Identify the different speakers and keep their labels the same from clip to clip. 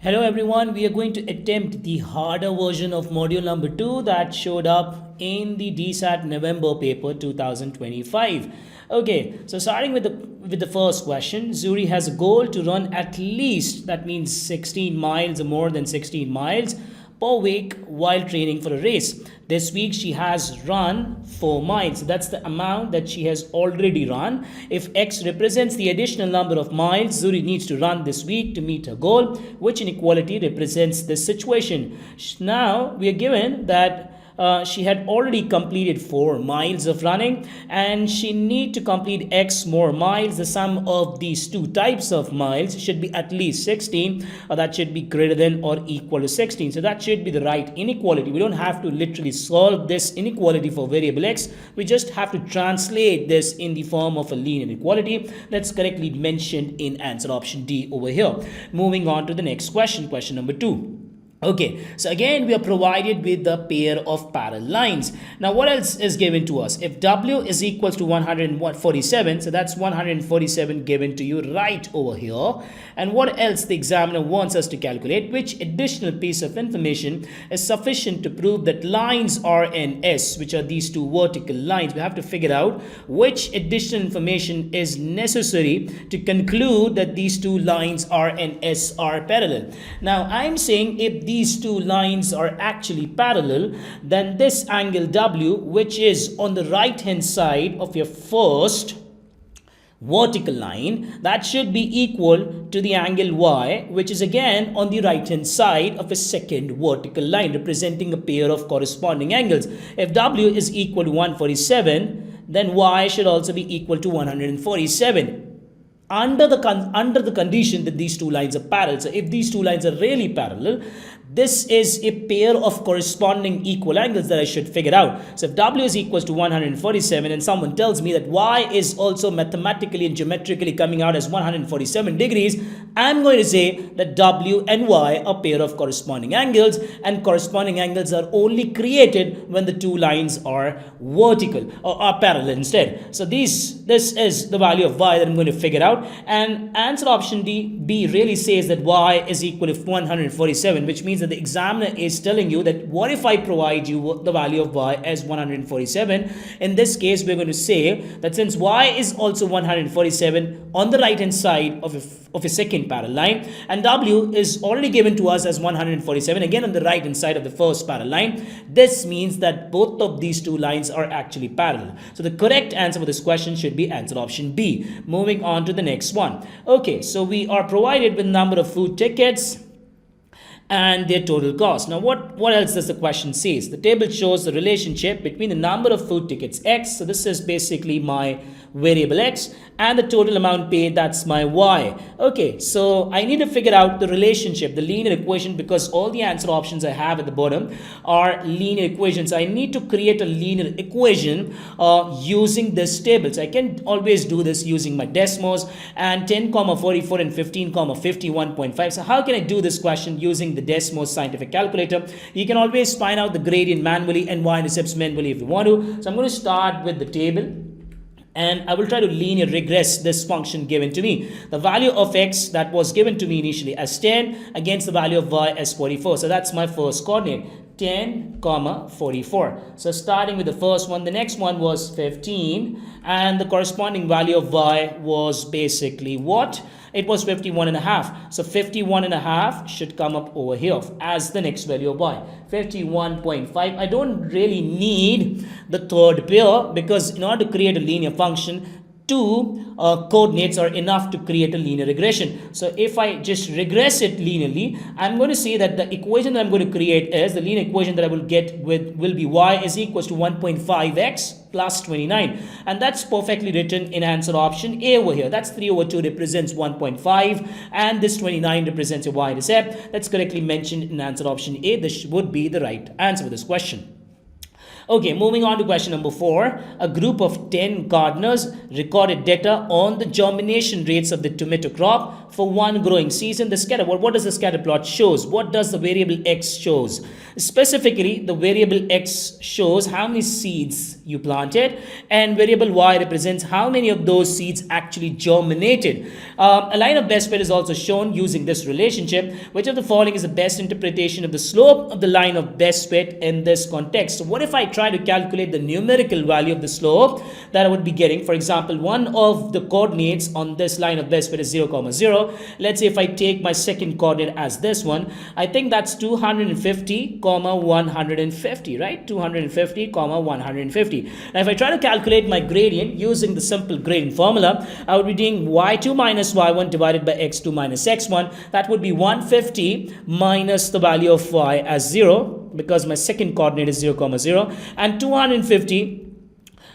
Speaker 1: Hello everyone, we are going to attempt the harder version of module number 2 that showed up in the DSAT November paper 2025. Okay, so starting with the first question, Zuri has a goal to run at least, that means 16 miles or more than 16 miles per week while training for a race. This week she has run 4 miles. So that's the amount that she has already run. If X represents the additional number of miles Zuri needs to run this week to meet her goal, which inequality represents this situation? Now we are given that she had already completed 4 miles of running and she need to complete X more miles. The sum of these two types of miles should be at least 16, or that should be greater than or equal to 16. So that should be the right inequality. We don't have to literally solve this inequality for variable X. We just have to translate this in the form of a linear inequality that's correctly mentioned in answer option D over here. Moving on to the next question, question number 2. Okay, so again we are provided with the pair of parallel lines. Now what else is given to us? If W is equals to 147, so that's 147 given to you right over here. And what else the examiner wants us to calculate? Which additional piece of information is sufficient to prove that lines R and S, which are these two vertical lines, we have to figure out which additional information is necessary to conclude that these two lines R and S are parallel. Now I'm saying if these two lines are actually parallel, then this angle W, which is on the right hand side of your first vertical line, that should be equal to the angle Y, which is again on the right hand side of a second vertical line representing a pair of corresponding angles. If W is equal to 147, then Y should also be equal to 147. Under the condition that these two lines are parallel. So if these two lines are really parallel, this is a pair of corresponding equal angles that I should figure out. So if W is equals to 147 and someone tells me that Y is also mathematically and geometrically coming out as 147 degrees, I'm going to say that W and Y are a pair of corresponding angles, and corresponding angles are only created when the two lines are vertical or are parallel instead. So this is the value of Y that I'm going to figure out, and answer option B really says that Y is equal to 147, which means that the examiner is telling you that what if I provide you the value of Y as 147? In this case we're going to say that since Y is also 147 on the right hand side of a second parallel line, and W is already given to us as 147 again on the right hand side of the first parallel line, this means that both of these two lines are actually parallel. So the correct answer for this question should be answer option B. Moving on to the next one. Okay, so we are provided with number of food tickets and their total cost. Now what else does the question say? The table shows the relationship between the number of food tickets X, so this is basically my variable X, and the total amount paid, that's my Y. Okay, so I need to figure out the relationship, the linear equation, because all the answer options I have at the bottom are linear equations. I need to create a linear equation using this table. So I can always do this using my Desmos, and 10, 44 and 15, 51.5. So how can I do this question using the Desmos scientific calculator? You can always find out the gradient manually and y-intercepts manually if you want to. So I'm going to start with the table, and I will try to linear regress this function given to me. The value of X that was given to me initially as 10 against the value of Y as 44. So that's my first coordinate. 10, 44. So starting with the first one, the next one was 15, and the corresponding value of Y was basically what? It was 51.5. So 51.5 should come up over here as the next value of Y. 51.5. I don't really need the third pair, because in order to create a linear function, two coordinates are enough to create a linear regression. So if I just regress it linearly, I'm going to say that the equation that I'm going to create is the linear equation that I will get will be Y is equals to 1.5x plus 29, and that's perfectly written in answer option A over here. That's 3 over 2 represents 1.5, and this 29 represents a y-intercept. That's correctly mentioned in answer option A. This would be the right answer for this question. Okay, moving on to question number 4. A group of 10 gardeners recorded data on the germination rates of the tomato crop for one growing season. The scatter, what does the scatter plot shows? What does the variable x shows? Specifically, the variable x shows how many seeds you planted, and variable y represents how many of those seeds actually germinated. A line of best fit is also shown using this relationship. Which of the following is the best interpretation of the slope of the line of best fit in this context? So what if I try to calculate the numerical value of the slope that I would be getting? For example, one of the coordinates on this line of best fit is 0, 0. Let's say if I take my second coordinate as this one, I think that's 250, 150, right? 250, 150. Now, if I try to calculate my gradient using the simple gradient formula, I would be doing y2 minus y1 divided by x2 minus x1. That would be 150 minus the value of y as 0, because my second coordinate is 0, 0, and 250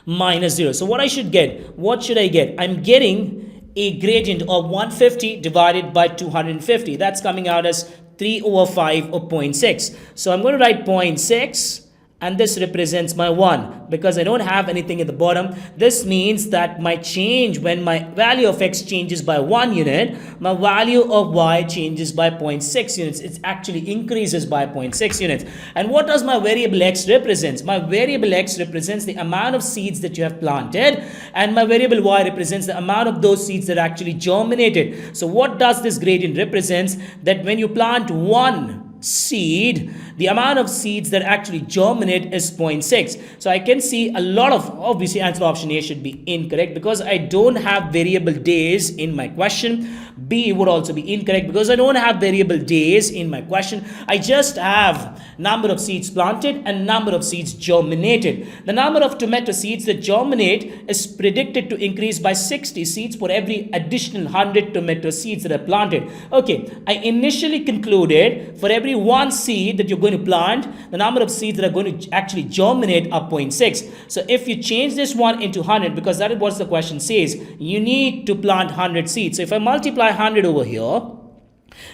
Speaker 1: minus 0. So what I should get? What should I get? I'm getting a gradient of 150 divided by 250. That's coming out as 3 over 5 or 0.6. So I'm going to write 0.6, and this represents my 1 because I don't have anything at the bottom. This means that my change, when my value of x changes by 1 unit, my value of y changes by 0.6 units. It actually increases by 0.6 units. And what does my variable x represent? My variable x represents the amount of seeds that you have planted, and my variable y represents the amount of those seeds that actually germinated. So what does this gradient represents? That when you plant one seed, the amount of seeds that actually germinate is 0.6. So I can see a lot of, obviously answer option A should be incorrect because I don't have variable days in my question. B would also be incorrect because I don't have variable days in my question. I just have number of seeds planted and number of seeds germinated. The number of tomato seeds that germinate is predicted to increase by 60 seeds for every additional 100 tomato seeds that are planted. Okay, I initially concluded for every one seed that you're going to plant, the number of seeds that are going to actually germinate are 0.6. So if you change this one into 100, because that is what the question says, you need to plant 100 seeds. So if I multiply 100 over here,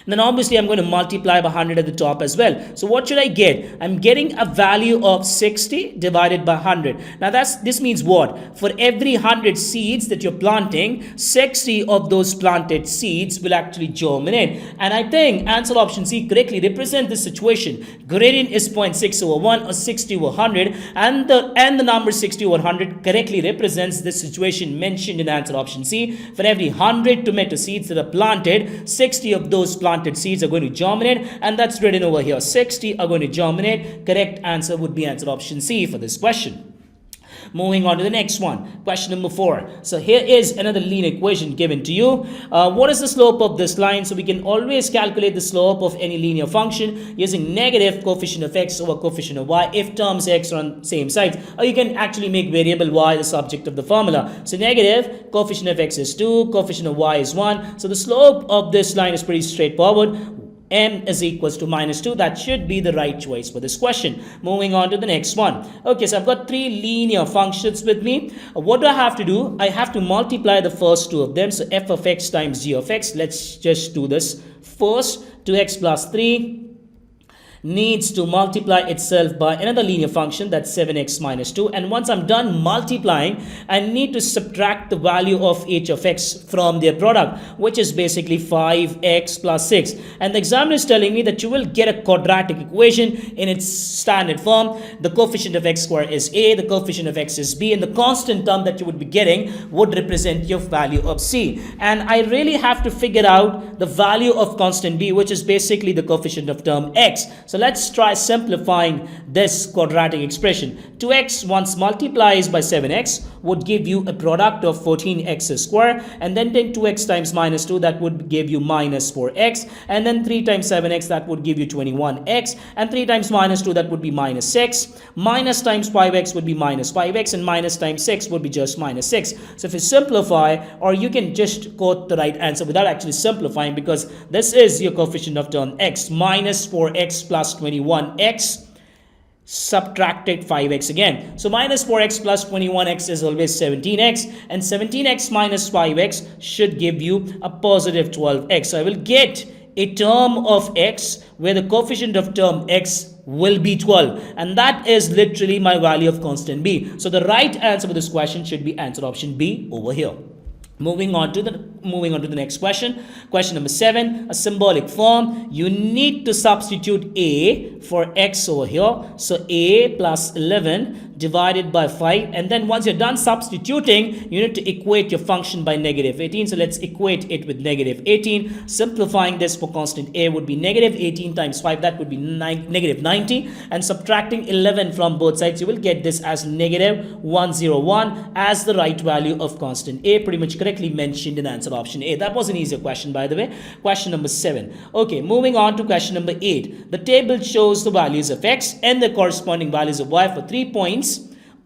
Speaker 1: then obviously I'm going to multiply by 100 at the top as well. So what should I get? I'm getting a value of 60 divided by 100. Now this means what? For every 100 seeds that you're planting, 60 of those planted seeds will actually germinate. And I think answer option C correctly represents this situation. Gradient is 0.6 over 1 or 60 over 100, and the number 60 over 100 correctly represents this situation mentioned in answer option C. For every 100 tomato seeds that are planted, 60 of those planted seeds are going to germinate, and that's written over here. 60 are going to germinate. Correct answer would be answer option C for this question. Moving on to the next one, question number 4. So here is another linear equation given to you. What is the slope of this line? So we can always calculate the slope of any linear function using negative coefficient of x over coefficient of y if terms x are on same sides. Or you can actually make variable y the subject of the formula. So negative coefficient of x is 2, coefficient of y is 1. So the slope of this line is pretty straightforward. M is equals to minus 2. That should be the right choice for this question. Moving on to the next one. Okay, so I've got 3 linear functions with me. What do I have to do? I have to multiply the first 2 of them. So f of x times g of x. Let's just do this first. 2x plus 3 needs to multiply itself by another linear function, that's 7x minus 2. And once I'm done multiplying, I need to subtract the value of h of x from their product, which is basically 5x plus 6. And the examiner is telling me that you will get a quadratic equation in its standard form. The coefficient of x squared is a, the coefficient of x is b, and the constant term that you would be getting would represent your value of c. And I really have to figure out the value of constant b, which is basically the coefficient of term x. So let's try simplifying this quadratic expression. 2x once multiplies by 7x would give you a product of 14x squared, and then take 2x times minus 2, that would give you minus 4x, and then 3 times 7x, that would give you 21x, and 3 times minus 2, that would be minus 6, minus times 5x would be minus 5x, and minus times 6 would be just minus 6. So if you simplify, or you can just quote the right answer without actually simplifying, because this is your coefficient of term x, minus 4x plus 21x subtracted 5x again. So minus 4x plus 21x is always 17x, and 17x minus 5x should give you a positive 12x. So I will get a term of x where the coefficient of term x will be 12, and that is literally my value of constant b. So the right answer for this question should be answer option B over here. Moving on to the next question. Question number 7, a symbolic form. You need to substitute a for x over here. So a plus 11 divided by 5, and then once you're done substituting, you need to equate your function by negative 18. So let's equate it with negative 18. Simplifying this for constant a would be negative 18 times 5, that would be negative 90, and subtracting 11 from both sides, you will get this as negative 101 as the right value of constant a, pretty much correctly mentioned in answer option A. That was an easier question, by the way. Question number 7. Okay, moving on to question number 8. The table shows the values of x and the corresponding values of y for 3 points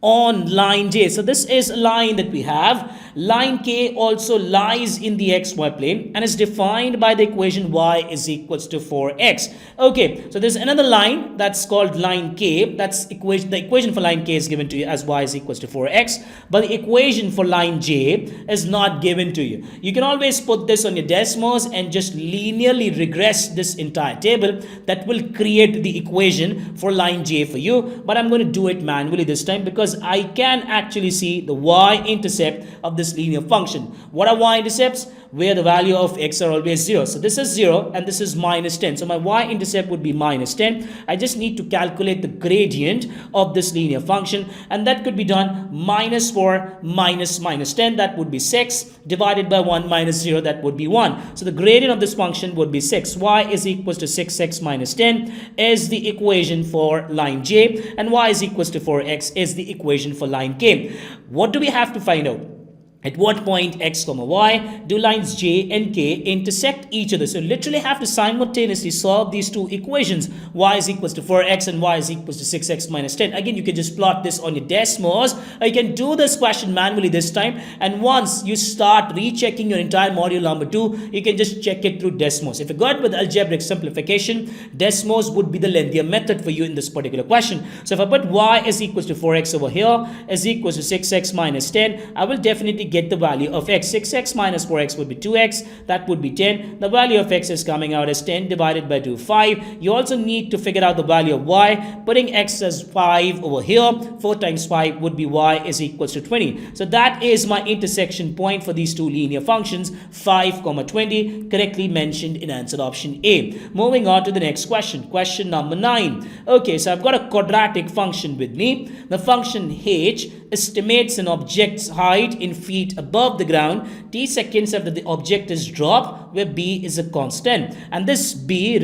Speaker 1: on line J. So this is a line that we have. Line K also lies in the xy plane and is defined by the equation y is equals to 4x. Okay, so there's another line that's called line K. That's the equation for line K is given to you as y is equals to 4x, but the equation for line J is not given to you. You can always put this on your Desmos and just linearly regress this entire table. That will create the equation for line J for you, but I'm going to do it manually this time because I can actually see the y-intercept of this linear function. What are y-intercepts? Where the value of x are always 0. So this is 0 and this is minus 10. So my y-intercept would be minus 10. I just need to calculate the gradient of this linear function, and that could be done minus 4 minus 10. That would be 6 divided by 1 minus 0. That would be 1. So the gradient of this function would be 6. Y is equals to 6x minus 10 is the equation for line J, and y is equals to 4x is the equation for line K. What do we have to find out? At what point x comma y do lines J and K intersect each other? So literally have to simultaneously solve these two equations. Y is equals to 4x and y is equals to 6x minus 10. Again, you can just plot this on your Desmos, or you can do this question manually this time. And once you start rechecking your entire module number 2, you can just check it through Desmos. If you got with algebraic simplification, Desmos would be the lengthier method for you in this particular question. So if I put y is equals to 4x over here is equals to 6x minus 10, I will definitely get the value of x. 6x minus 4x would be 2x. That would be 10. The value of x is coming out as 10 divided by 2, 5. You also need to figure out the value of y. Putting x as 5 over here, 4 times 5 would be y is equals to 20. So that is my intersection point for these two linear functions, 5, 20, correctly mentioned in answer option A. Moving on to the next question. Question number 9. Okay, so I've got a quadratic function with me. The function h estimates an object's height in feet above the ground t seconds after the object is dropped, where b is a constant, and this b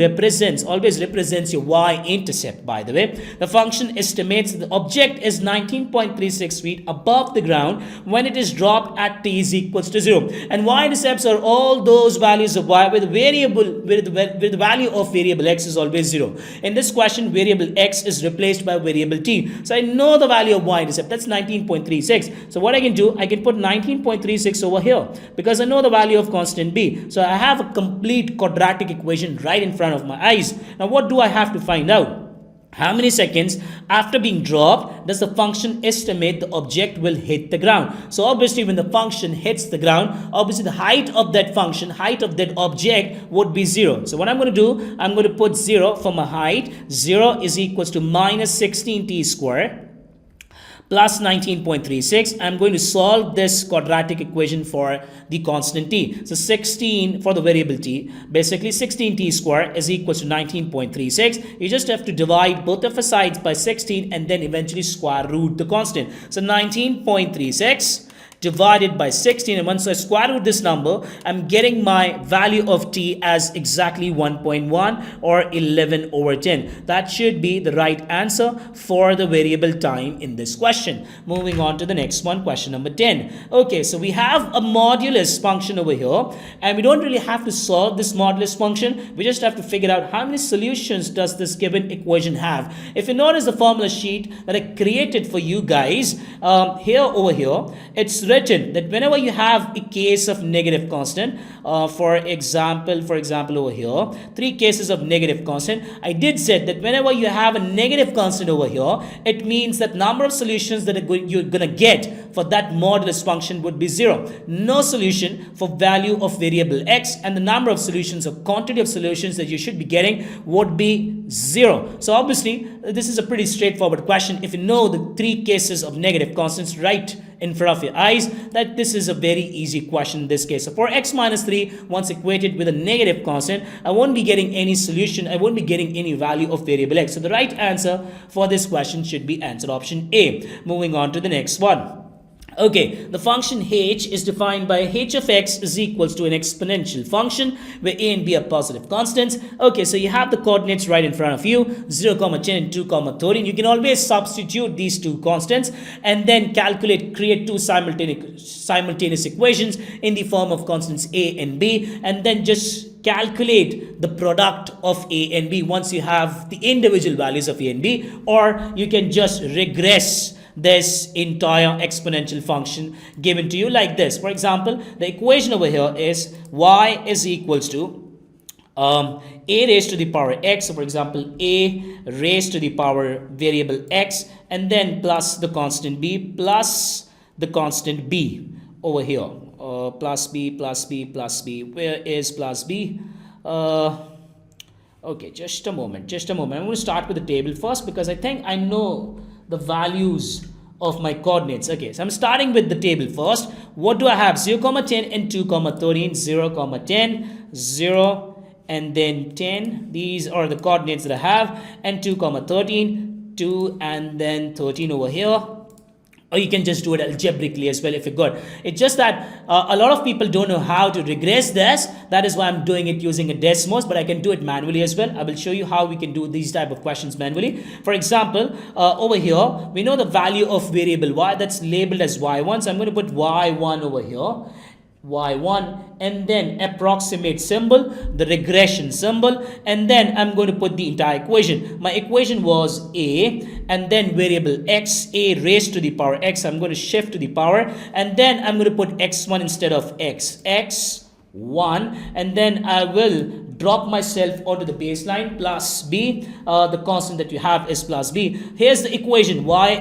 Speaker 1: always represents your y-intercept. By the way, the function estimates the object is 19.36 feet above the ground when it is dropped at t is equals to 0, and y-intercepts are all those values of y where the value of variable x is always 0. In this question, variable x is replaced by variable t, so I know the value of y-intercept, that's 19.36. So what I can do, I can put 19.36 over here because I know the value of constant b. So I have a complete quadratic equation right in front of my eyes. Now what do I have to find out? How many seconds after being dropped does the function estimate the object will hit the ground? So obviously when the function hits the ground, obviously the height of that function, height of that object would be 0. So what I'm going to do, I'm going to put 0 for my height. 0 is equals to minus 16t square plus 19.36. I'm going to solve this quadratic equation for the constant t. So 16 for the variable t, basically 16t square is equals to 19.36. You just have to divide both of the sides by 16 and then eventually square root the constant. So 19.36 divided by 16, and once I square root this number, I'm getting my value of t as exactly 1.1 or 11 over 10. That should be the right answer for the variable time in this question. Moving on to the next one, question number 10. Okay, so we have a modulus function over here, and we don't really have to solve this modulus function. We just have to figure out how many solutions does this given equation have. If you notice the formula sheet that I created for you guys over here, it's written that whenever you have a case of negative constant, for example over here, 3 cases of negative constant, I did say that whenever you have a negative constant over here, it means that number of solutions that you're going to get for that modulus function would be 0. No solution for value of variable x, and the number of solutions or quantity of solutions that you should be getting would be 0. So obviously this is a pretty straightforward question. If you know the 3 cases of negative constants right in front of your eyes, that this is a very easy question in this case. So for x minus 3, once equated with a negative constant, I won't be getting any solution, I won't be getting any value of variable x. So the right answer for this question should be answer option A. Moving on to the next one. Okay, the function h is defined by h of x is equals to an exponential function where a and b are positive constants. Okay, so you have the coordinates right in front of you, 0, 10 and 2, 13. You can always substitute these two constants and then create two simultaneous equations in the form of constants a and b, and then just calculate the product of a and b once you have the individual values of a and b, or you can just regress this entire exponential function given to you like this. For example, the equation over here is y is equals to a raised to the power x. So for example, a raised to the power variable x, and then plus the constant b over here. Plus b. Where is plus b? Okay, just a moment. I'm going to start with the table first because I think I know the values of my coordinates. Okay, so I'm starting with the table first. What do I have? 0, 10 and 2, 13. 0, 10, 0 and then 10. These are the coordinates that I have. And 2, 13, 2 and then 13 over here. Or you can just do it algebraically as well if you're good. It's just that a lot of people don't know how to regress this. That is why I'm doing it using a Desmos, but I can do it manually as well. I will show you how we can do these type of questions manually. For example, over here, we know the value of variable y that's labeled as y1. So I'm going to put y1 over here. y1 and then approximate symbol, the regression symbol, and then I'm going to put the entire equation. My equation was a and then variable x, a raised to the power x. I'm going to shift to the power, and then I'm going to put x1 instead of x1, and then I will drop myself onto the baseline plus b. The constant that you have is plus b. Here's the equation. Y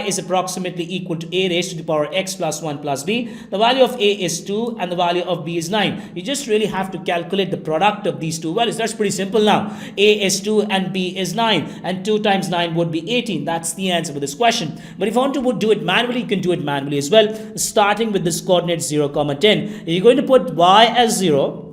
Speaker 1: is approximately equal to a raised to the power x plus 1 plus b. The value of a is 2 and the value of b is 9. You just really have to calculate the product of these two values. That's pretty simple now. A is 2 and b is 9, and 2 times 9 would be 18. That's the answer for this question. But if you want to do it manually, you can do it manually as well, starting with this coordinate 0, 10. You're going to put y as 0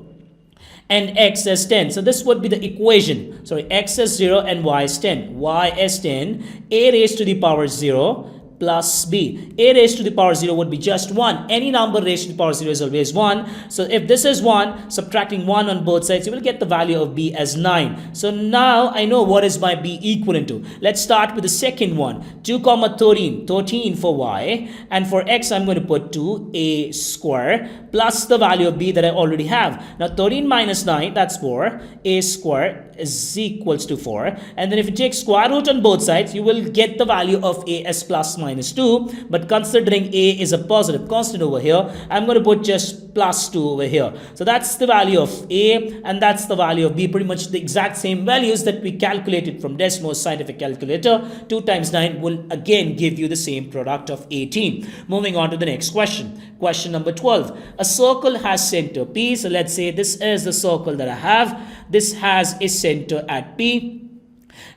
Speaker 1: and x as 10. So this would be the equation. Sorry, x is 0 and y is 10. Y is 10. A raised to the power 0 plus b. A raised to the power 0 would be just 1. Any number raised to the power 0 is always 1. So if this is 1, subtracting 1 on both sides, you will get the value of b as 9. So now I know what is my b equivalent to. Let's start with the second one. 2, 13. 13 for y. And for x, I'm going to put 2a square plus the value of b that I already have. Now 13 minus 9, that's 4. A square is equals to 4. And then if you take square root on both sides, you will get the value of a as plus minus 2. But considering a is a positive constant over here, I'm going to put just plus 2 over here. So that's the value of a and that's the value of b, pretty much the exact same values that we calculated from Desmos scientific calculator. 2 times 9 will again give you the same product of 18. Moving on to the next question. Question number 12. A circle has center P. So let's say this is the circle that I have. This has a center at P,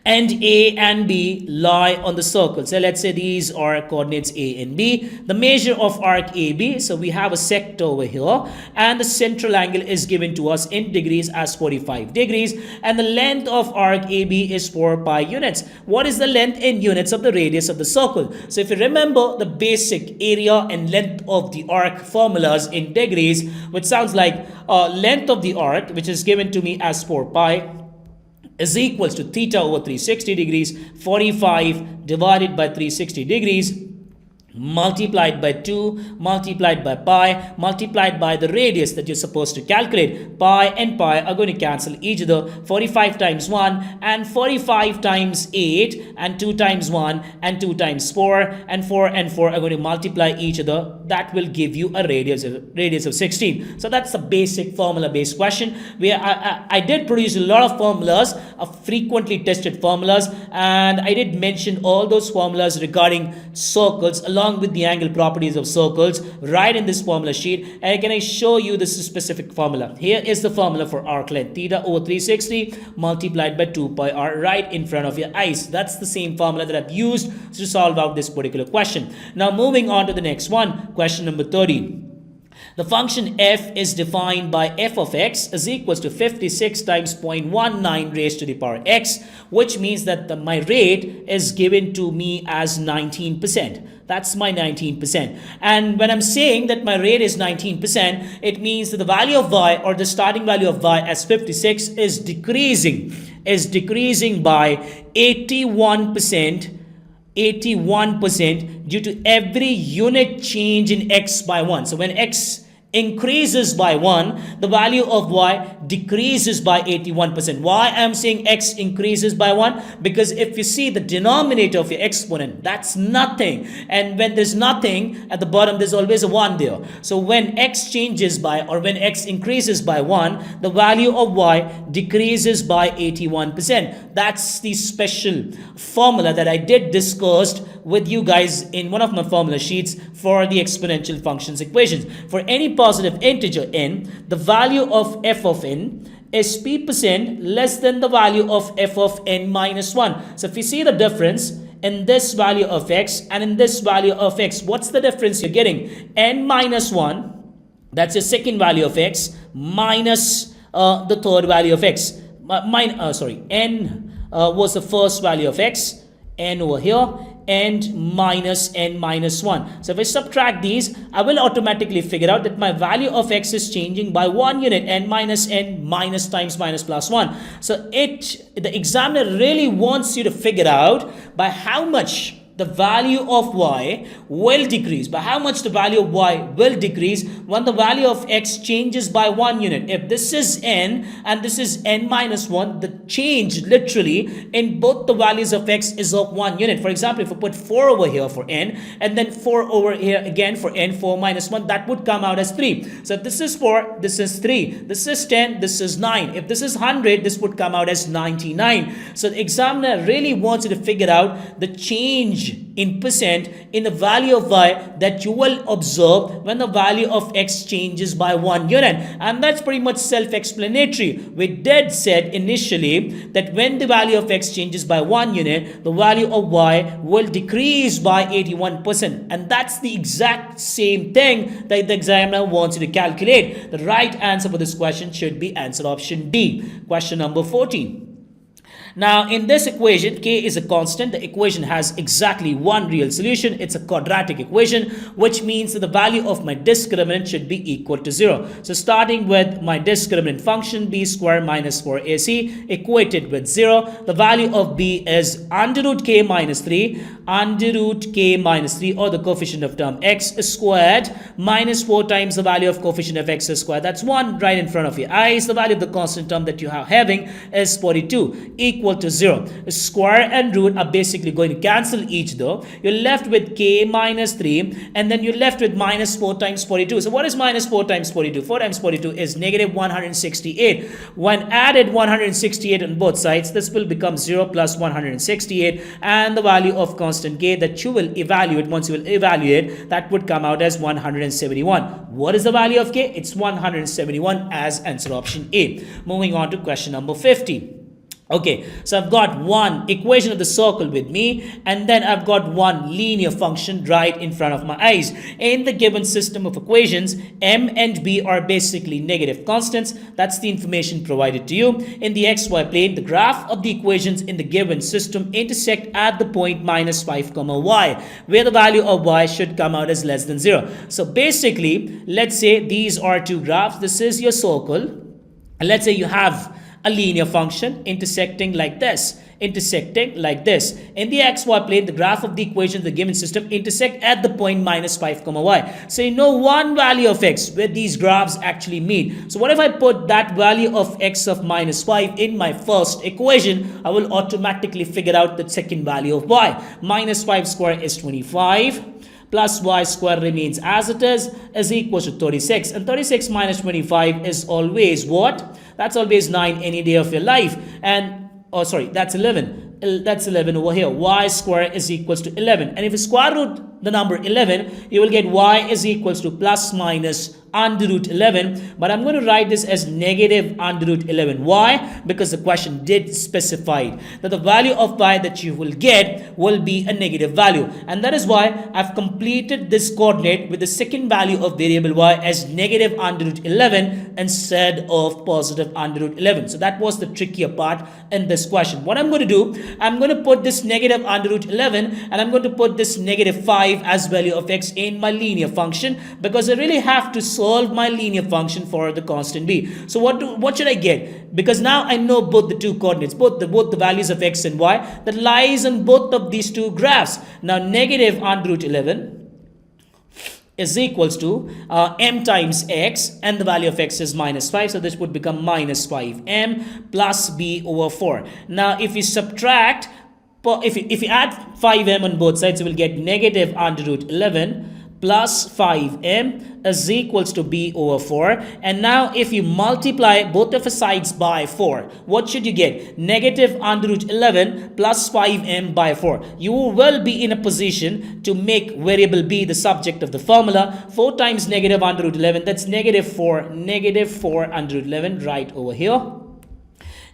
Speaker 1: and A and B lie on the circle. So let's say these are coordinates A and B. The measure of arc AB, so we have a sector over here, and the central angle is given to us in degrees as 45 degrees, and the length of arc AB is 4 pi units. What is the length in units of the radius of the circle? So if you remember the basic area and length of the arc formulas in degrees, which sounds like length of the arc, which is given to me as 4 pi, is equals to theta over 360 degrees. 45 divided by 360 degrees multiplied by 2 multiplied by pi multiplied by the radius that you're supposed to calculate. Pi and pi are going to cancel each other. 45 times 1 and 45 times 8 and 2 times 1 and 2 times 4 and 4 and 4 are going to multiply each other. That will give you a radius of 16. So that's a basic formula based question where I did produce a lot of formulas, frequently tested formulas, and I did mention all those formulas regarding circles along with the angle properties of circles right in this formula sheet. And can I show you this specific formula? Here is the formula for arc length, theta over 360 multiplied by 2 pi r, right in front of your eyes. That's the same formula that I've used to solve out this particular question. Now moving on to the next one, question number 30. The function f is defined by f of x is equals to 56 times 0.19 raised to the power x, which means that my rate is given to me as 19%. That's my 19%. And when I'm saying that my rate is 19%, it means that the value of y, or the starting value of y as 56, is decreasing by 81% due to every unit change in x by 1. So when x increases by 1, the value of y decreases by 81%. Why I'm saying x increases by 1? Because if you see the denominator of your exponent, that's nothing. And when there's nothing at the bottom, there's always a 1 there. So when x changes by, or when x increases by 1, the value of y decreases by 81%. That's the special formula that I did discuss with you guys in one of my formula sheets for the exponential functions equations. For any positive integer n, the value of f of n is p% less than the value of f of n minus 1. So if you see the difference in this value of x and in this value of x, what's the difference you're getting? N minus 1, that's your second value of x, minus the third value of x. N was the first value of x, n over here, and minus n minus 1. So if I subtract these, I will automatically figure out that my value of x is changing by 1 unit, n minus times minus plus 1. So the examiner really wants you to figure out by how much the value of y will decrease, by how much the value of y will decrease when the value of x changes by 1 unit. If this is n and this is n minus 1, the change literally in both the values of x is of 1 unit. For example, if I put 4 over here for n and then 4 over here again for n, 4 minus 1, that would come out as 3. So if this is 4, this is 3. This is 10, this is 9. If this is 100, this would come out as 99. So the examiner really wants you to figure out the change in percent in the value of y that you will observe when the value of x changes by 1 unit. And that's pretty much self-explanatory. We did said initially that when the value of x changes by 1 unit, the value of y will decrease by 81%. And that's the exact same thing that the examiner wants you to calculate. The right answer for this question should be answer option D. Question number 14. Now, in this equation, k is a constant. The equation has exactly one real solution. It's a quadratic equation, which means that the value of my discriminant should be equal to 0. So starting with my discriminant function, b squared minus 4ac, equated with 0. The value of b is under root k minus 3, under root k minus 3, or the coefficient of term x squared, minus 4 times the value of coefficient of x squared. That's 1 right in front of your eyes. The value of the constant term that you are having is 42, equal to 0. Square and root are basically going to cancel each other. You're left with k minus 3, and then you're left with minus 4 times 42. So what is minus 4 times 42? 4 times 42 is negative 168. When added 168 on both sides, this will become 0 plus 168, and the value of constant k that you will evaluate, once you will evaluate, that would come out as 171. What is the value of k? It's 171 as answer option A. Moving on to question number 50. Okay, so I've got one equation of the circle with me, and then I've got one linear function right in front of my eyes. In the given system of equations, m and b are basically negative constants. That's the information provided to you. In the xy plane, the graph of the equations in the given system intersect at the point minus 5, y, where the value of y should come out as less than 0. So basically, let's say these are two graphs. This is your circle. And let's say you have a linear function intersecting like this. In the xy plane, the graph of the equation of the given system intersect at the point -5, y. So you know one value of x where these graphs actually meet. So what if I put that value of x of -5 in my first equation? I will automatically figure out the second value of y. -5 square is 25. Plus y square remains as it is equal to 36. And 36 minus 25 is always what? That's always 9 any day of your life. And oh sorry, that's 11. That's 11 over here. Y square is equals to 11. And if you square root the number 11, you will get y is equals to plus minus under root 11. But I'm going to write this as negative under root 11. Why? Because the question did specify that the value of y that you will get will be a negative value. And that is why I've completed this coordinate with the second value of variable y as negative under root 11 instead of positive under root 11. So that was the trickier part in this question. What I'm going to do, I'm going to put this negative under root 11 and I'm going to put this negative 5 as value of x in my linear function, because I really have to solve my linear function for the constant b. So what should I get? Because now I know both the two coordinates, both the values of x and y that lies on both of these two graphs. Now negative under root 11 is equals to m times x, and the value of x is -5, so this would become minus 5m plus b over 4. Now if you subtract, if you add 5m on both sides, you will get negative under root 11 plus 5m is equals to b over 4. And now if you multiply both of the sides by 4, what should you get? Negative under root 11 plus 5m by 4. You will be in a position to make variable b the subject of the formula. 4 times negative under root 11, that's negative 4 under root 11 right over here.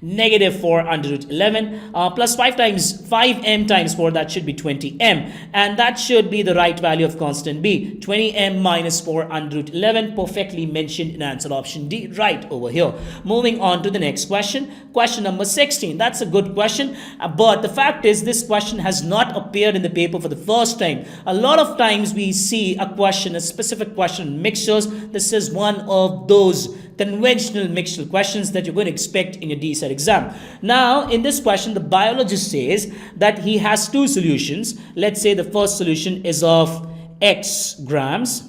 Speaker 1: Negative 4 under root 11 plus 5m times 4, that should be 20m, and that should be the right value of constant b. 20m minus 4 under root 11, perfectly mentioned in answer option D right over here. Moving on to the next question, question number 16. That's a good question, but the fact is this question has not appeared in the paper for the first time. A lot of times we see a question, a specific question, mixtures. This is one of those conventional mixture questions that you're going to expect in your DSAT exam. Now, in this question, the biologist says that he has two solutions. Let's say the first solution is of x grams,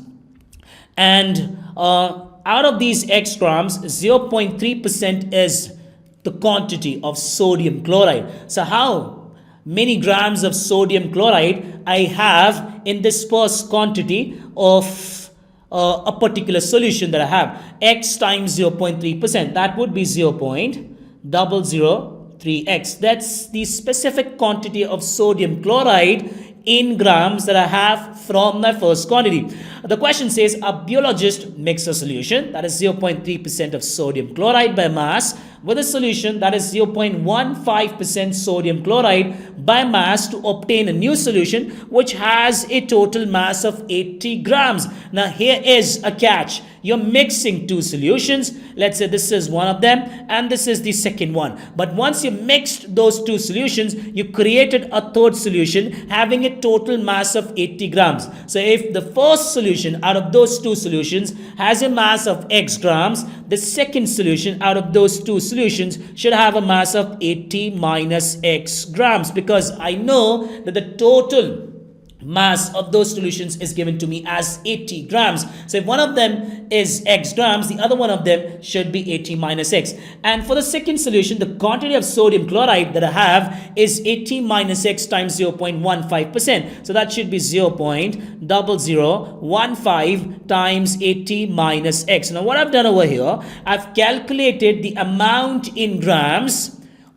Speaker 1: and out of these x grams, 0.3% is the quantity of sodium chloride. So how many grams of sodium chloride I have in this first quantity of a particular solution that I have? X times 0.3%, that would be 0.003x. That's the specific quantity of sodium chloride in grams that I have from my first quantity. The question says a biologist makes a solution that is 0.3% of sodium chloride by mass with a solution that is 0.15% sodium chloride by mass to obtain a new solution which has a total mass of 80 grams. Now here is a catch. You're mixing two solutions. Let's say this is one of them and this is the second one. But once you mixed those two solutions, you created a third solution having a total mass of 80 grams. So if the first solution out of those two solutions has a mass of x grams, the second solution out of those two solutions should have a mass of 80 minus x grams, because I know that the total mass of those solutions is given to me as 80 grams. So if one of them is x grams, the other one of them should be 80 minus x. And for the second solution, the quantity of sodium chloride that I have is 80 minus x times 0.15%. So that should be 0.0015 times 80 minus x. Now what I've done over here, I've calculated the amount in grams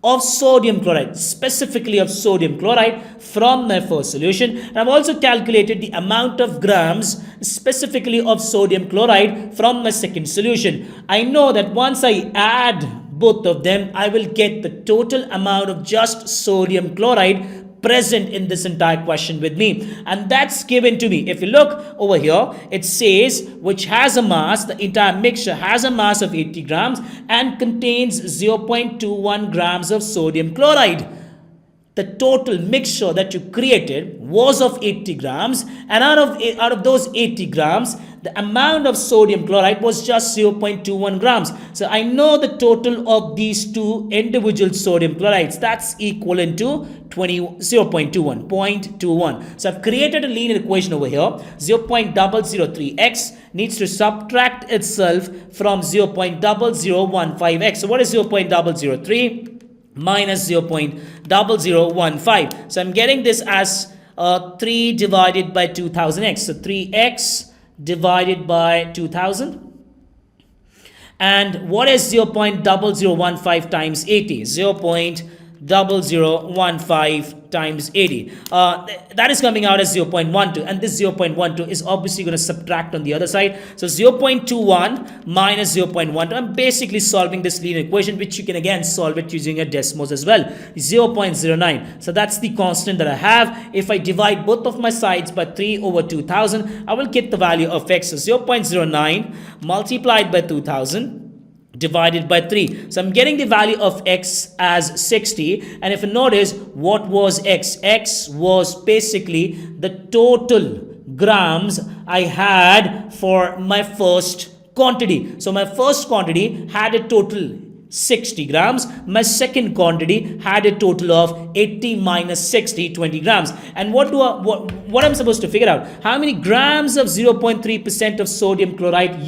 Speaker 1: of sodium chloride, specifically of sodium chloride from my first solution. And I've also calculated the amount of grams specifically of sodium chloride from my second solution. I know that once I add both of them, I will get the total amount of just sodium chloride present in this entire question with me, and that's given to me. If you look over here, it says which has a mass, the entire mixture has a mass of 80 grams and contains 0.21 grams of sodium chloride. the total mixture that you created was of 80 grams, and out of those 80 grams, the amount of sodium chloride was just 0.21 grams. So I know the total of these two individual sodium chlorides, that's equivalent to 0.21. So I've created a linear equation over here. 0.003x needs to subtract itself from 0.0015x. So what is 0.003 minus 0.0015? So I'm getting this as 3 divided by 2000x. So 3x divided by 2000. And what is 0.0015 times 80? 0.0015 times 80. That is coming out as 0.12, and this 0.12 is obviously going to subtract on the other side. So 0.21 minus 0.12. I'm basically solving this linear equation, which you can again solve it using a Desmos as well. 0.09. So that's the constant that I have. If I divide both of my sides by 3 over 2000, I will get the value of x. So 0.09 multiplied by 2000 divided by 3. So I'm getting the value of x as 60. And if you notice, what was x? X was basically the total grams I had for my first quantity. So my first quantity had a total 60 grams. My second quantity had a total of 80 minus 60, 20 grams. And what I'm supposed to figure out? How many grams of 0.3% of sodium chloride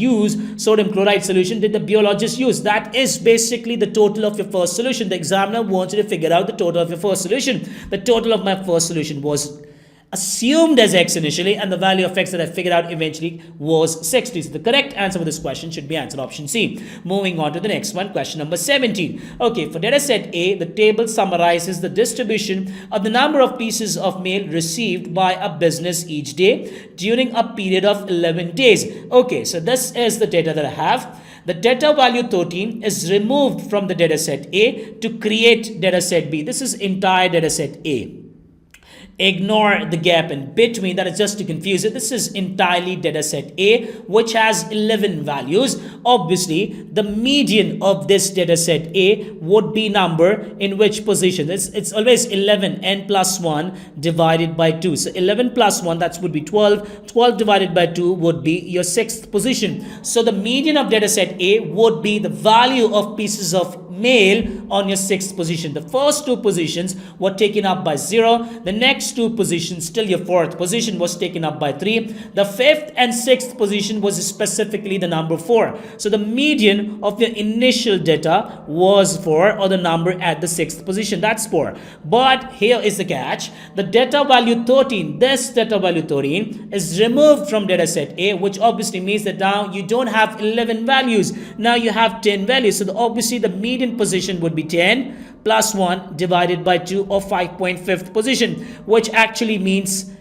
Speaker 1: solution did the biologist use? That is basically the total of your first solution. The examiner wants you to figure out the total of your first solution. The total of my first solution was assumed as x initially, and the value of x that I figured out eventually was 60. So the correct answer for this question should be answer option C. Moving on to the next one, question number 17. Okay, for data set A, the table summarizes the distribution of the number of pieces of mail received by a business each day during a period of 11 days. Okay, so this is the data that I have. The data value 13 is removed from the data set A to create data set B. This is entire data set A. Ignore the gap in between, that is just to confuse it. This is entirely data set A, which has 11 values. Obviously, the median of this data set A would be number in which position? It's always 11, n plus 1 divided by 2. So 11 plus 1, that would be 12. 12 divided by 2 would be your 6th position. So the median of data set A would be the value of pieces of mail on your 6th position. The first 2 positions were taken up by 0. The next 2 positions till your 4th position was taken up by 3. The 5th and 6th position was specifically the number 4. So the median of your initial data was 4, or the number at the 6th position, that's 4. But here is the catch. The data value 13, this data value 13 is removed from data set A, which obviously means that now you don't have 11 values. Now you have 10 values. So obviously the median position would be 10 plus 1 divided by 2, or 5.5th position, which actually means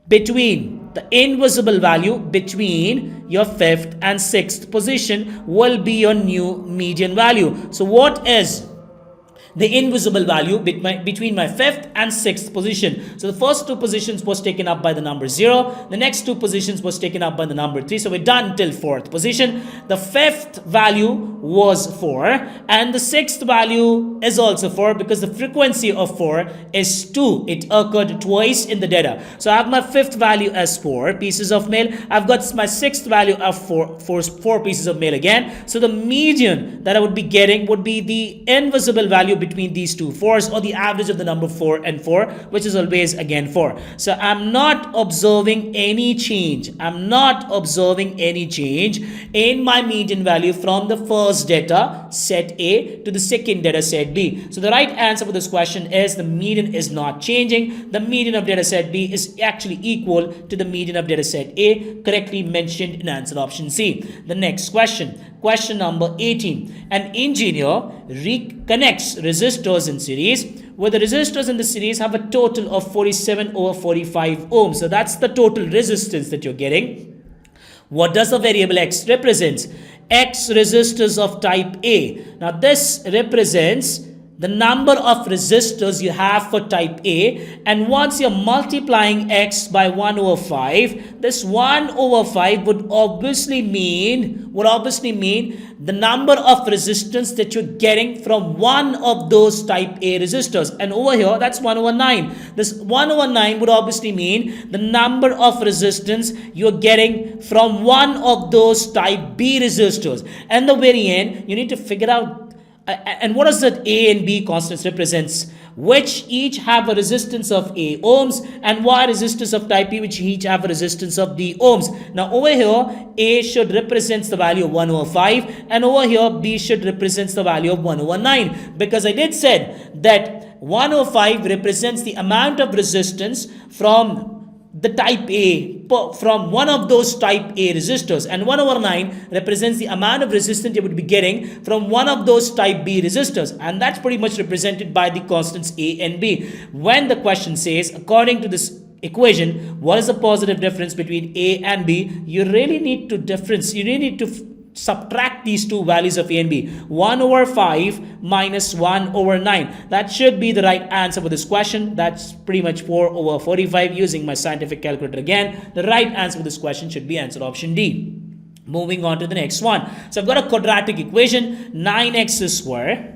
Speaker 1: between the invisible value between your 5th and 6th position will be your new median value. So what is the invisible value between my 5th and 6th position? So the first 2 positions was taken up by the number 0. The next 2 positions was taken up by the number 3. So we're done till 4th position. The 5th value was 4, and the 6th value is also 4, because the frequency of 4 is 2. It occurred twice in the data. So I have my 5th value as 4 pieces of mail. I've got my 6th value of 4 pieces of mail again. So the median that I would be getting would be the invisible value between these two 4s, or the average of the number 4 and 4, which is always again 4. So I'm not observing any change. I'm not observing any change in my median value from the first data set A to the second data set B. So the right answer for this question is the median is not changing. The median of data set B is actually equal to the median of data set A, correctly mentioned in answer option C. The next question. Question number 18. An engineer reconnects resistors in series, where the resistors in the series have a total of 47 over 45 ohms. So that's the total resistance that you're getting. What does the variable X represents? X resistors of type A. Now this represents the number of resistors you have for type A, and once you're multiplying x by 1 over 5, this 1 over 5 would obviously mean the number of resistance that you're getting from one of those type A resistors. And over here, that's 1 over 9. This 1 over 9 would obviously mean the number of resistance you're getting from one of those type B resistors. And the very end, you need to figure out and what does that A and B constants represents, which each have a resistance of A ohms, and Y resistors of type B, which each have a resistance of D ohms. Now over here, A should represents the value of 1 over 5, and over here B should represents the value of 1 over 9, because I did said that 1 over 5 represents the amount of resistance from the type A, from one of those type A resistors, and 1 over 9 represents the amount of resistance you would be getting from one of those type B resistors, and that's pretty much represented by the constants A and B. When the question says, according to this equation, what is the positive difference between A and B, you really need to subtract these two values of A and B. 1 over 5 minus 1 over 9. That should be the right answer for this question. That's pretty much 4 over 45 using my scientific calculator again. The right answer for this question should be answer option D. Moving on to the next one. So I've got a quadratic equation, 9x square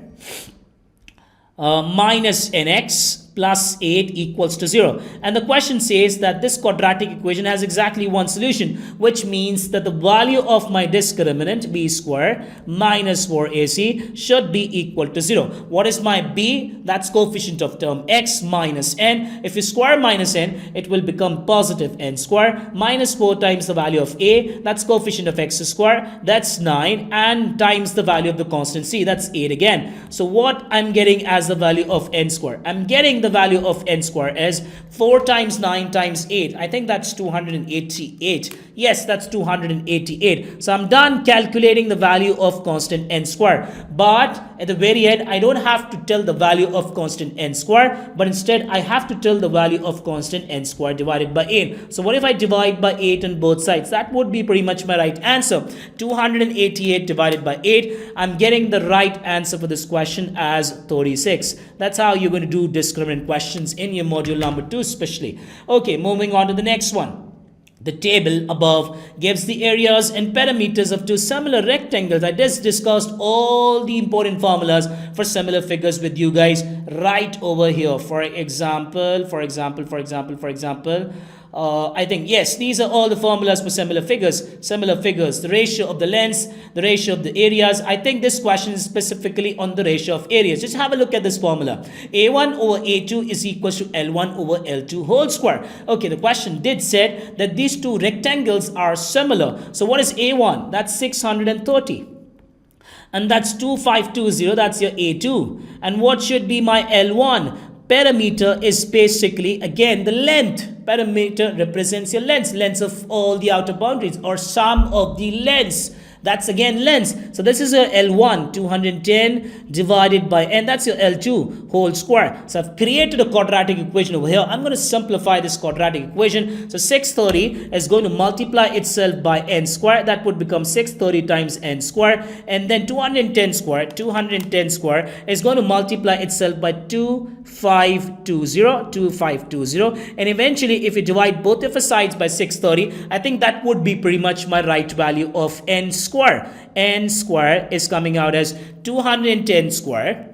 Speaker 1: minus nx plus 8 equals to 0. And the question says that this quadratic equation has exactly one solution, which means that the value of my discriminant b square minus 4ac should be equal to 0. What is my b? That's coefficient of term x minus n. If you square minus n, it will become positive n square, minus 4 times the value of a, that's coefficient of x square, that's 9, and times the value of the constant c, that's 8 again. So what I'm getting as the value of n square? I'm getting the value of n square as 4 times 9 times 8. I think that's 288. Yes, that's 288. So I'm done calculating the value of constant n square. But at the very end, I don't have to tell the value of constant n square, but instead I have to tell the value of constant n square divided by 8. So what if I divide by 8 on both sides? That would be pretty much my right answer. 288 divided by 8. I'm getting the right answer for this question as 36. That's how you're going to do discriminant questions in your module number 2 especially. Okay, moving on to the next one. The table above gives the areas and perimeters of two similar rectangles. I just discussed all the important formulas for similar figures with you guys right over here. For example, I think, yes, these are all the formulas for similar figures. The ratio of the lengths, the ratio of the areas. I think this question is specifically on the ratio of areas. Just have a look at this formula. A1 over A2 is equal to L1 over L2 whole square. Okay, the question did said that these two rectangles are similar. So what is A1? That's 630. And that's 2520. That's your A2. And what should be my L1? Perimeter is basically, again, the length. Perimeter represents your lengths of all the outer boundaries, or sum of the lengths. That's again lengths. So this is your L1, 210 divided by n. That's your L2 whole square. So I've created a quadratic equation over here. I'm going to simplify this quadratic equation. So 630 is going to multiply itself by n square. That would become 630 times n square. And then 210 square is going to multiply itself by 2520. And eventually, if you divide both of the sides by 630, I think that would be pretty much my right value of n square. N square is coming out as 210 square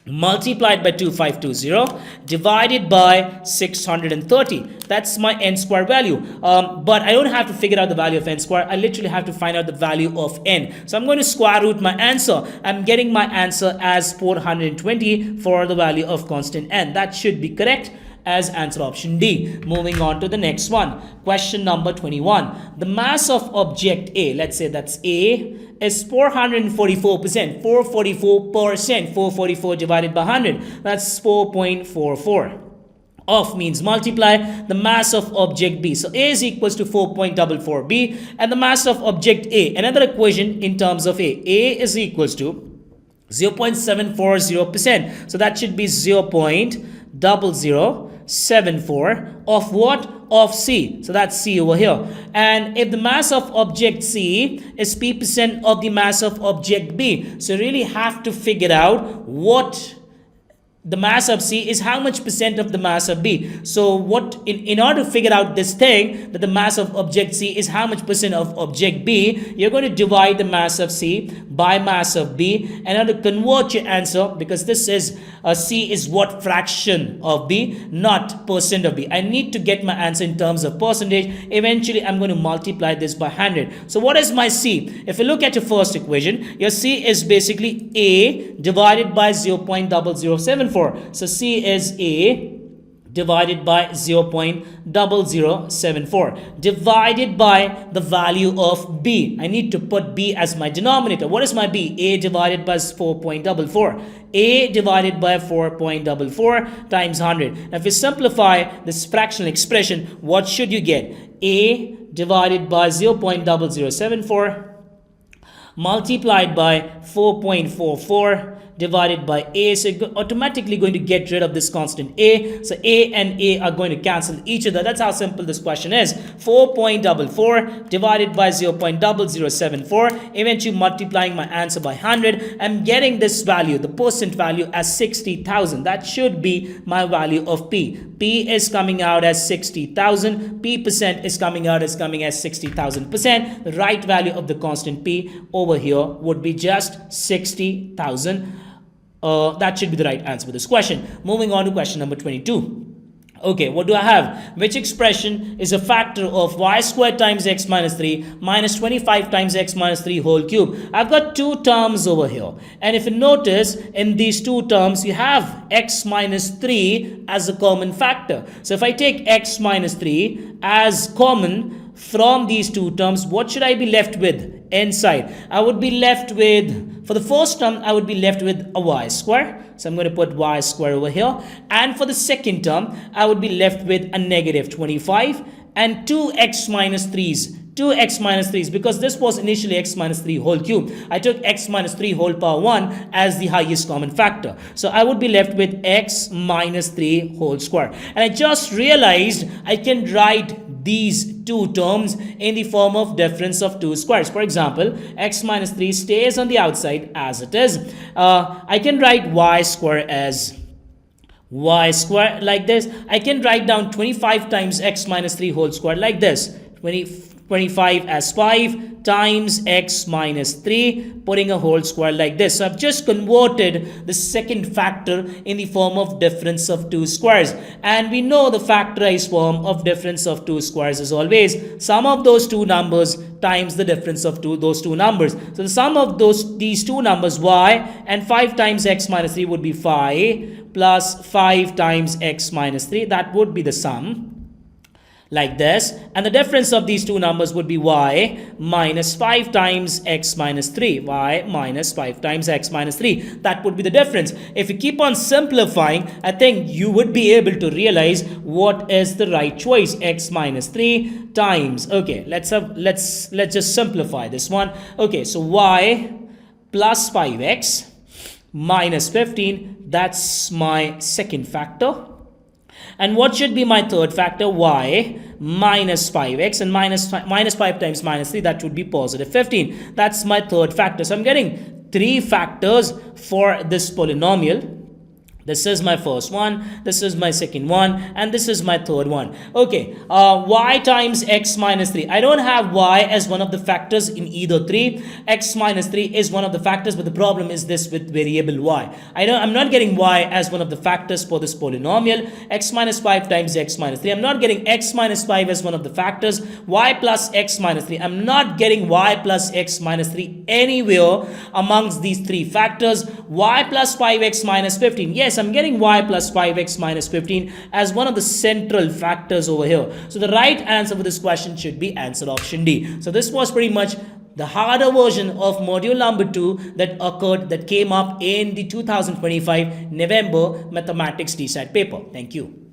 Speaker 1: multiplied by 2520 divided by 630. That's my n square value. But I don't have to figure out the value of n square. I literally have to find out the value of n. So I'm going to square root my answer. I'm getting my answer as 420 for the value of constant n. That should be correct as answer option D. Moving on to the next one. Question number 21. The mass of object A, let's say that's A, is 444%. 444 divided by 100. That's 4.44. Of means multiply the mass of object B. So A is equals to 4.44B, and the mass of object A. Another equation in terms of A. A is equals to 0.740%. So that should be 0.0074 of what? Of C. So that's C over here. And if the mass of object C is P% of the mass of object B, so you really have to figure out what the mass of C is how much percent of the mass of B. So what in order to figure out this thing, that the mass of object C is how much percent of object B, you're going to divide the mass of C by mass of B in order to convert your answer, because this is C is what fraction of B, not percent of B. I need to get my answer in terms of percentage. Eventually I'm going to multiply this by 100. So what is my C? If you look at your first equation, your C is basically A divided by 0.0074. So C is A divided by 0.0074 divided by the value of B. I need to put B as my denominator. What is my B? A divided by 4.44. A divided by 4.44 times 100. Now if you simplify this fractional expression, what should you get? A divided by 0.0074 multiplied by 4.44 divided by A. So you're automatically going to get rid of this constant A. So A and A are going to cancel each other. That's how simple this question is. 4.44 divided by 0.0074. Eventually multiplying my answer by 100. I'm getting this value, the percent value, as 60,000. That should be my value of P. P is coming out as 60,000. P percent is coming out as 60,000%. The right value of the constant P over here would be just 60,000. That should be the right answer for this question. Moving on to question number 22. Okay, what do I have? Which expression is a factor of y squared times x minus 3 minus 25 times x minus 3 whole cube? I've got two terms over here. And if you notice, in these two terms, you have x minus 3 as a common factor. So if I take x minus 3 as common from these two terms, what should I be left with inside? I would be left with, for the first term, I would be left with a y square. So I'm going to put y square over here. And for the second term, I would be left with a negative 25 and 2x minus 3's. 2x minus 3's, because this was initially x minus 3 whole cube. I took x minus 3 whole power 1 as the highest common factor. So I would be left with x minus 3 whole square. And I just realized I can write these two terms in the form of difference of two squares. For example, x minus 3 stays on the outside as it is. I can write y square as y square like this. I can write down 25 times x minus 3 whole square like this. 25 as 5 times x minus 3, putting a whole square like this. So I've just converted the second factor in the form of difference of two squares. And we know the factorized form of difference of two squares is always sum of those two numbers times the difference of those two numbers. So the sum of these two numbers, y and 5 times x minus 3, would be 5 plus 5 times x minus 3. That would be the sum. Like this, and the difference of these two numbers would be y minus 5 times x minus 3. Y minus 5 times x minus 3. That would be the difference. If you keep on simplifying, I think you would be able to realize what is the right choice. X minus 3 times. Okay, let's just simplify this one. Okay, so y plus 5x minus 15. That's my second factor. And what should be my third factor? Y minus 5x, and minus 5 times minus 3, that would be positive 15. That's my third factor. So I'm getting three factors for this polynomial. This is my first one, this is my second one, and this is my third one. Okay, y times x minus 3. I don't have y as one of the factors in either 3. X minus 3 is one of the factors, but the problem is this with variable y. I'm not getting y as one of the factors for this polynomial. X minus 5 times x minus 3. I'm not getting x minus 5 as one of the factors. Y plus x minus 3. I'm not getting y plus x minus 3 anywhere amongst these three factors. Y plus 5x minus 15. Yes, I'm getting y plus 5x minus 15 as one of the central factors over here. So the right answer for this question should be answer option D. So this was pretty much the harder version of module number 2 that came up in the 2025 November mathematics DSAT paper. Thank you.